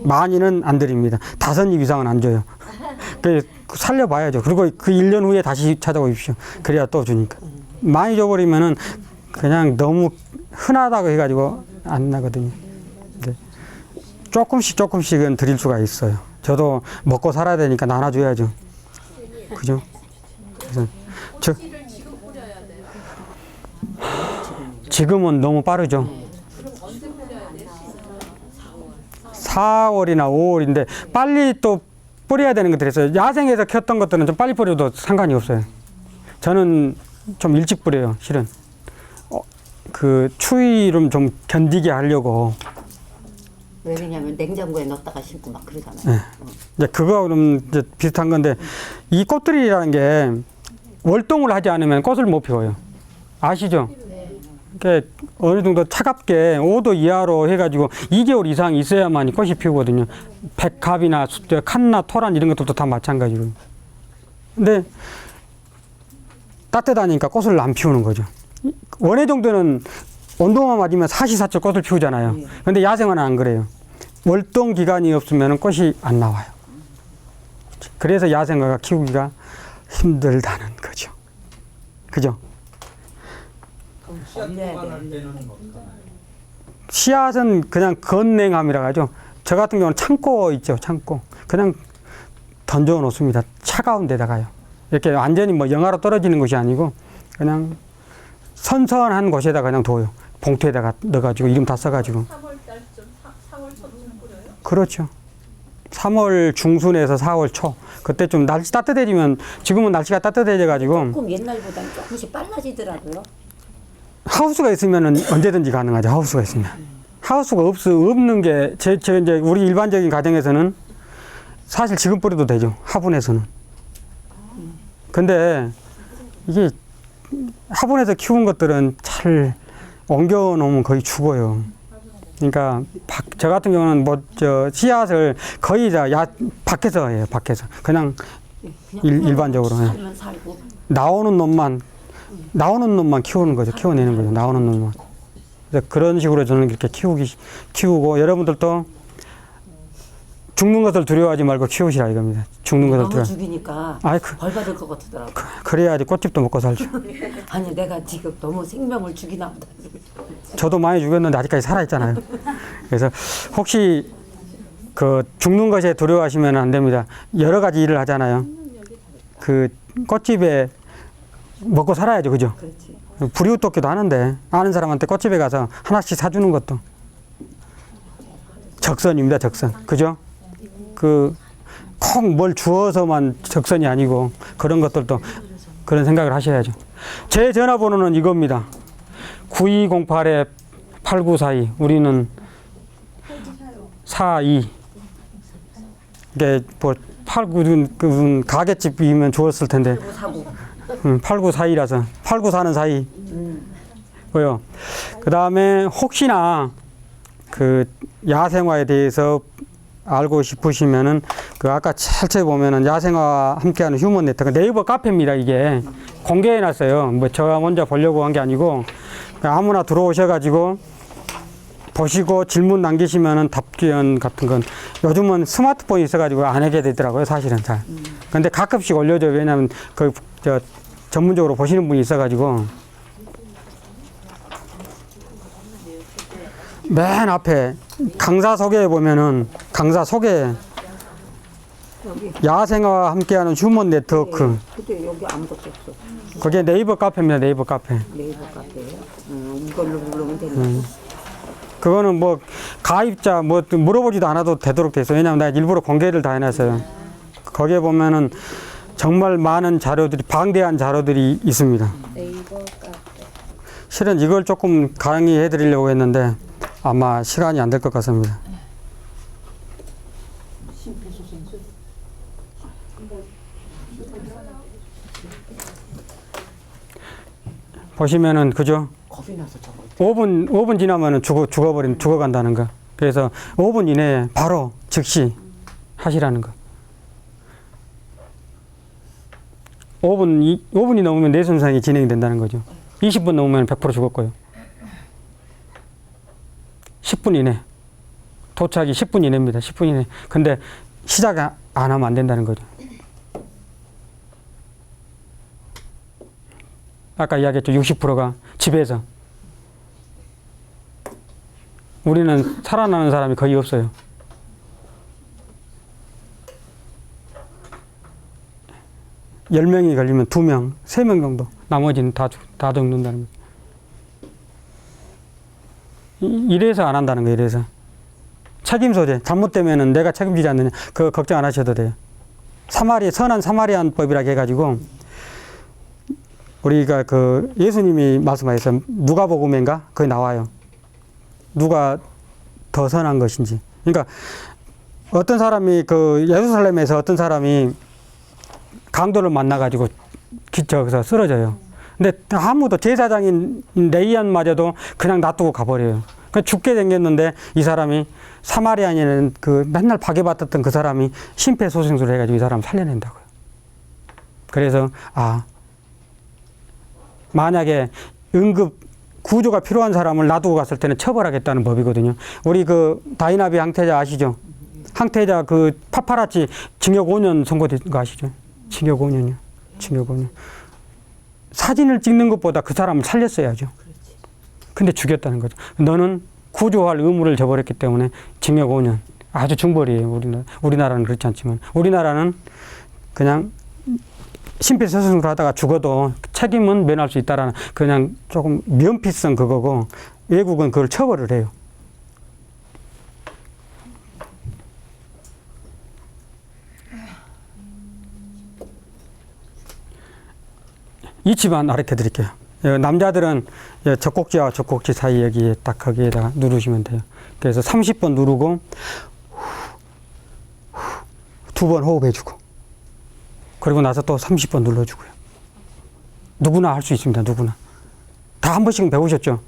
많이는 안 드립니다. 5입 이상은 안 줘요. 그 살려봐야죠. 그리고 그 1년 후에 다시 찾아오십시오. 그래야 또 주니까. 많이 줘버리면은 그냥 너무 흔하다고 해가지고 안 나거든요. 네. 조금씩은 드릴 수가 있어요. 저도 먹고 살아야 되니까 나눠줘야죠. 그죠? 그래서 지금은 너무 빠르죠. 4월이나 5월인데 빨리 또 뿌려야 되는 것들이 있어요. 야생에서 켰던 것들은 좀 빨리 뿌려도 상관이 없어요. 저는 좀 일찍 뿌려요, 실은. 그 추위를 좀 견디게 하려고. 왜 그러냐면 냉장고에 넣었다가 심고 막 그러잖아요. 네. 이제 그거는 이제 비슷한 건데 이 꽃들이라는 게 월동을 하지 않으면 꽃을 못 피워요. 아시죠? 그러니까 어느 정도 차갑게 5도 이하로 해가지고 2개월 이상 있어야만 꽃이 피우거든요. 백합이나 칸나 토란 이런 것들도 다 마찬가지고. 근데 따뜻하니까 꽃을 안 피우는 거죠. 원해 정도는 온도만 맞으면 사시사철 꽃을 피우잖아요. 근데 야생화는 안 그래요. 월동 기간이 없으면 꽃이 안 나와요. 그래서 야생화가 키우기가 힘들다는 거죠. 그죠? 씨앗은 그냥 건냉함이라 하죠. 저 같은 경우는 창고 있죠, 창고. 그냥 던져 놓습니다. 차가운 데다가요. 이렇게 완전히 뭐 영하로 떨어지는 것이 아니고 그냥 선선한 곳에다 그냥 둬요. 봉투에다가 넣어가지고 이름 다 써가지고. 3월달쯤 4월 초쯤 뿌려요? 그렇죠. 3월 중순에서 4월 초. 그때 좀 날씨 따뜻해지면, 지금은 날씨가 따뜻해져가지고 조금 옛날보다는 조금씩 빨라지더라고요. 하우스가 있으면은 언제든지 가능하죠. 하우스가 있으면. 하우스가 없는 게, 이제 우리 일반적인 가정에서는 사실 지금 뿌려도 되죠. 화분에서는. 근데 이게 화분에서 키운 것들은 잘 옮겨 놓으면 거의 죽어요. 그러니까 저 같은 경우는 씨앗을 거의 밖에서 해요. 밖에서 그냥 일반적으로 살면 살고. 나오는 놈만 키우는 거죠. 키워내는 거죠. 나오는 놈만. 그래서 그런 식으로 저는 이렇게 키우고 여러분들도 죽는 것을 두려워하지 말고 키우시라 이겁니다. 죽는 것을 너무 두려워. 죽이니까 벌 받을 것 같더라고. 그래야지 꽃집도 먹고 살죠. 아니 내가 지금 너무 생명을 죽이나 보다. 저도 많이 죽였는데 아직까지 살아있잖아요. 그래서 혹시 그 죽는 것에 두려워하시면 안 됩니다. 여러 가지 일을 하잖아요. 그 꽃집에 먹고 살아야죠. 그죠? 그렇지. 불이웃돕기도 하는데 아는 사람한테 꽃집에 가서 하나씩 사주는 것도 적선입니다. 적선. 그죠? 꼭 뭘 주어서만 적선이 아니고 그런 것들도 그런 생각을 하셔야죠. 제 전화번호는 이겁니다. 9208-8942. 우리는 42. 이게 뭐 89, 가게집이면 좋았을 텐데. 8942라서 89사는 사이. 고요. 그 다음에 혹시나 그 야생화에 대해서 알고 싶으시면은 그 아까 찰채 보면은 야생화와 함께하는 휴먼 네트워크 네이버 카페입니다. 이게 공개해 놨어요. 뭐 제가 먼저 보려고 한 게 아니고 아무나 들어오셔가지고 보시고 질문 남기시면은 답변 같은 건 요즘은 스마트폰이 있어가지고 안 하게 되더라고요. 사실은 잘. 근데 가끔씩 올려줘요. 왜냐하면 전문적으로 보시는 분이 있어가지고. 맨 앞에 강사 소개에 보면은 강사 소개 야생화와 함께하는 휴먼 네트워크. 근데 여기 아무것도 없어. 그게 네이버 카페입니다. 네이버 카페. 네이버 카페예요. 이걸로 누르면 되는 거. 그거는 뭐 가입자 뭐 물어보지도 않아도 되도록 돼 있어요. 왜냐하면 내가 일부러 공개를 다 해놨어요. 거기에 보면은 정말 많은 자료들이 방대한 자료들이 있습니다. 네이버 카페. 실은 이걸 조금 강의해 드리려고 했는데 아마 시간이 안 될 것 같습니다. 보시면은 그죠? 겁이 나서 저거. 5분 지나면은 죽어간다는 거. 그래서 5분 이내에 바로 즉시 하시라는 거. 5분이 넘으면 뇌손상이 진행이 된다는 거죠. 20분 넘으면 100% 죽었고요. 10분 이내. 도착이 10분 이내입니다. 10분 이내. 근데 시작 안 하면 안 된다는 거죠. 아까 이야기했죠. 60%가 집에서. 우리는 살아나는 사람이 거의 없어요. 열 명이 걸리면 2명, 3명 정도. 나머지는 다 죽는다는 거죠. 이래서 안 한다는 거예요. 이래서. 책임 소재. 잘못되면은 내가 책임지지 않느냐. 그거 걱정 안 하셔도 돼요. 선한 사마리안법이라고 해가지고 우리가 그 예수님이 말씀하셨어요. 누가복음인가? 거기 나와요. 누가 더 선한 것인지. 그러니까 어떤 사람이 그 예루살렘에서 어떤 사람이 강도를 만나가지고 저기서 쓰러져요. 근데 아무도 제사장인 레이안마저도 그냥 놔두고 가버려요. 그 죽게 생겼는데 이 사람이 사마리아인은 그 맨날 박해받았던 그 사람이 심폐소생술을 해가지고 이 사람 살려낸다고요. 그래서 만약에 응급 구조가 필요한 사람을 놔두고 갔을 때는 처벌하겠다는 법이거든요. 우리 그 다이나비 항태자 아시죠? 항태자 그 파파라치 징역 5년 선고된 거 아시죠? 징역 5년이요. 징역 5년. 사진을 찍는 것보다 그 사람을 살렸어야죠. 근데 죽였다는 거죠. 너는 구조할 의무를 저버렸기 때문에 징역 5년. 아주 중벌이에요. 우리나라는 그렇지 않지만. 우리나라는 그냥 심폐소생술을 하다가 죽어도 책임은 면할 수 있다라는 그냥 조금 면피성 그거고, 외국은 그걸 처벌을 해요. 위치만 가르쳐 드릴게요. 남자들은 젖꼭지와 젖꼭지 사이 여기에 딱 거기에다가 누르시면 돼요. 그래서 30번 누르고 두 번 호흡해주고, 그리고 나서 또 30번 눌러주고요. 누구나 할 수 있습니다. 누구나. 다 한 번씩은 배우셨죠?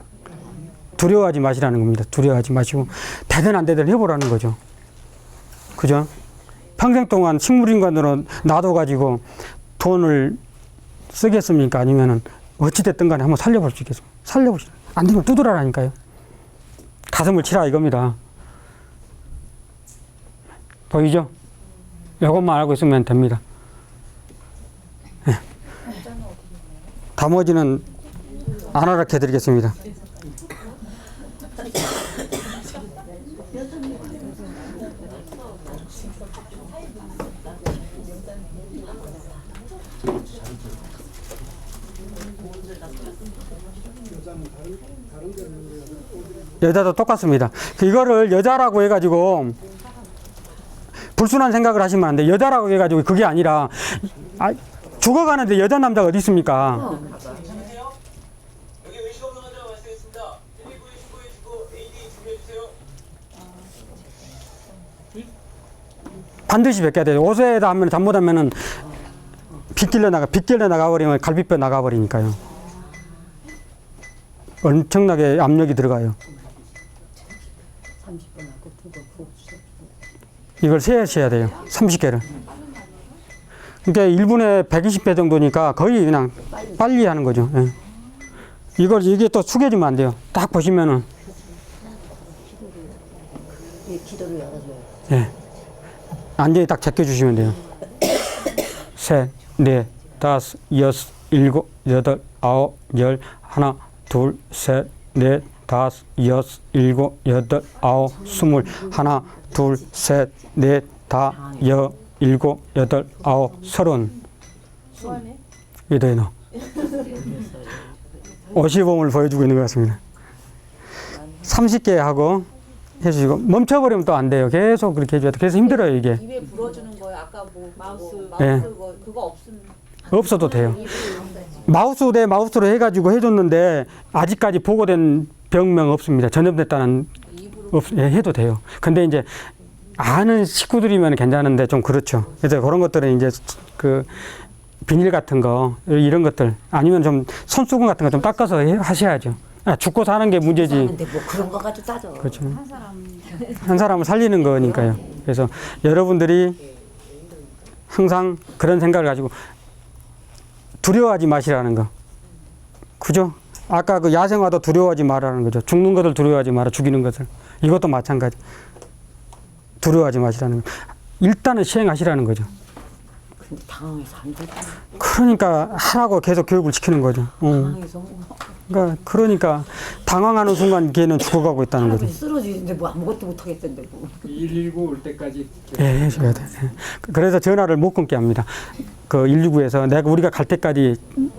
두려워하지 마시라는 겁니다. 두려워하지 마시고 되든 안 되든 해보라는 거죠. 그죠? 평생 동안 식물인간으로 놔둬가지고 돈을 쓰겠습니까? 아니면은 어찌됐든 간에 한번 살려볼 수 있겠습니까? 살려보시라. 안 되면 두드라라니까요. 가슴을 치라 이겁니다. 보이죠? 이것만 알고 있으면 됩니다. 네. 나머지는 안 알아게 해드리겠습니다. 여자도 똑같습니다. 이거를 여자라고 해가지고 불순한 생각을 하시면 안 돼요. 여자라고 해가지고 그게 아니라, 죽어가는데 여자 남자가 어디 있습니까? 여기 의식 없는 환자가 발생했습니다. 119에 신고해주고 AD 준비해주세요. 반드시 벗겨야 돼요. 옷에다 하면 잘못하면은 빗길려 나가버리면 갈비뼈 나가버리니까요. 엄청나게 압력이 들어가요. 이걸 세셔야 돼요. 30개를. 그러니까 1분에 120배 정도니까 거의 그냥 빨리 하는 거죠. 예. 이게 또 숙여지면 안 돼요. 딱 보시면은. 기도를 열어줘요. 예. 완전히 딱 제껴주시면 돼요. 셋, 넷, 다섯, 여섯, 일곱, 여덟, 아홉, 열, 하나, 둘, 셋, 넷, 다섯, 여섯, 일곱, 여덟, 아홉, 스물, 하나, 둘, 셋, 넷, 다, 일곱, 여덟, 아홉, 서른. 이더이너 50음을 보여주고 있는 것 같습니다. 30개 하고 해주시고, 멈춰버리면 또 안 돼요. 계속 그렇게 해줘야 돼. 그래서 힘들어요, 이게. 입에 불어주는 거예요. 아까 뭐 마우스 예. 그거 없으면 없어도 돼요. 마우스 대 마우스로 해가지고 해줬는데 아직까지 보고된 병명 없습니다. 전염됐다는 해도 돼요. 근데 이제 아는 식구들이면 괜찮은데 좀 그렇죠. 그래서 그런 것들은 이제 그 비닐 같은 거 이런 것들 아니면 좀 손수건 같은 거 좀 닦아서 하셔야죠. 죽고 사는 게 문제지. 근데 뭐 그런 거 가지고 따져. 그렇죠. 한 사람을 살리는 거니까요. 그래서 여러분들이 항상 그런 생각을 가지고 두려워하지 마시라는 거. 그죠? 아까 그 야생화도 두려워하지 말라는 거죠. 죽는 것을 두려워하지 마라, 죽이는 것을. 이것도 마찬가지. 두려워하지 마시라는 거. 일단은 시행하시라는 거죠. 근데 당황해서 안 돼. 그러니까 하라고 계속 교육을 시키는 거죠. 당황해서 그러니까 당황하는 순간 걔는 죽어가고 있다는 거죠. 쓰러지는데 뭐 아무것도 못 하겠던데 뭐. 119 올 때까지 예, 해줘야 돼. 예. 그래서 전화를 못 끊게 합니다. 그 119에서 우리가 갈 때까지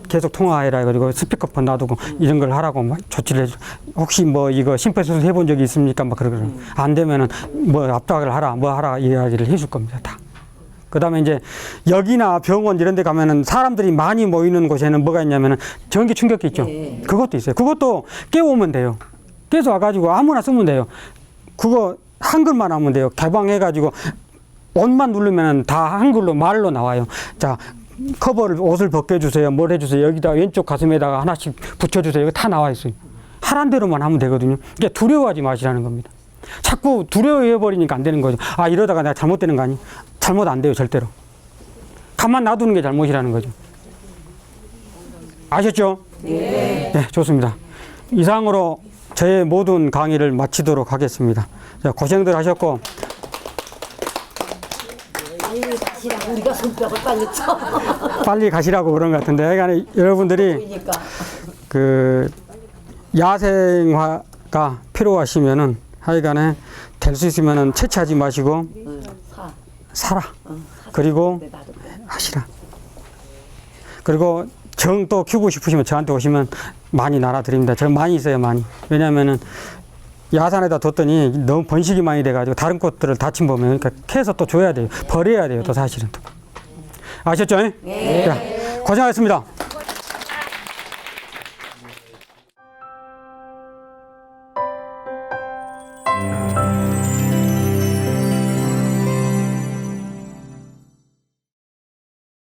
계속 통화해라 해가지고 스피커폰 놔두고 이런 걸 하라고 막 조치를 해줘. 혹시 뭐 이거 심폐소생 해본 적이 있습니까? 막 그러거든요. 안 되면은 뭐 압박을 하라, 뭐 하라 이야기를 해줄 겁니다. 다. 그 다음에 이제 역이나 병원 이런 데 가면은 사람들이 많이 모이는 곳에는 뭐가 있냐면은 전기 충격기 있죠. 네. 그것도 있어요. 그것도 깨우면 돼요. 깨서 와가지고 아무나 쓰면 돼요. 그거 한글만 하면 돼요. 개방해가지고 옷만 누르면 다 한글로 말로 나와요. 자, 커버를 옷을 벗겨주세요. 뭘 해주세요. 여기다 왼쪽 가슴에다가 하나씩 붙여주세요. 이거 다 나와 있어요. 하란 대로만 하면 되거든요. 그러니까 두려워하지 마시라는 겁니다. 자꾸 두려워해버리니까 안 되는 거죠. 아, 이러다가 내가 잘못되는 거 아니? 잘못 안 돼요, 절대로. 가만 놔두는 게 잘못이라는 거죠. 아셨죠? 네, 좋습니다. 이상으로 저의 모든 강의를 마치도록 하겠습니다. 자, 고생들 하셨고, 빨리 가시라고 우리가 손뼉을 빨리 쳐. 빨리 가시라고 그런 것 같은데, 그러니까 여러분들이 그러니까 그 야생화가 필요하시면은 하여간에 될 수 있으면은 채취하지 마시고 사라. 그리고 근데 나도 하시라. 그리고 정 또 키우고 싶으시면 저한테 오시면 많이 나눠드립니다. 저 많이 있어요, 많이. 왜냐면은 야산에다 뒀더니 너무 번식이 많이 돼가지고 다른 꽃들을 다 침범해요. 그러니까 캐서 또 줘야 돼요. 버려야 돼요, 또 사실은. 아셨죠? 네. 고생하셨습니다.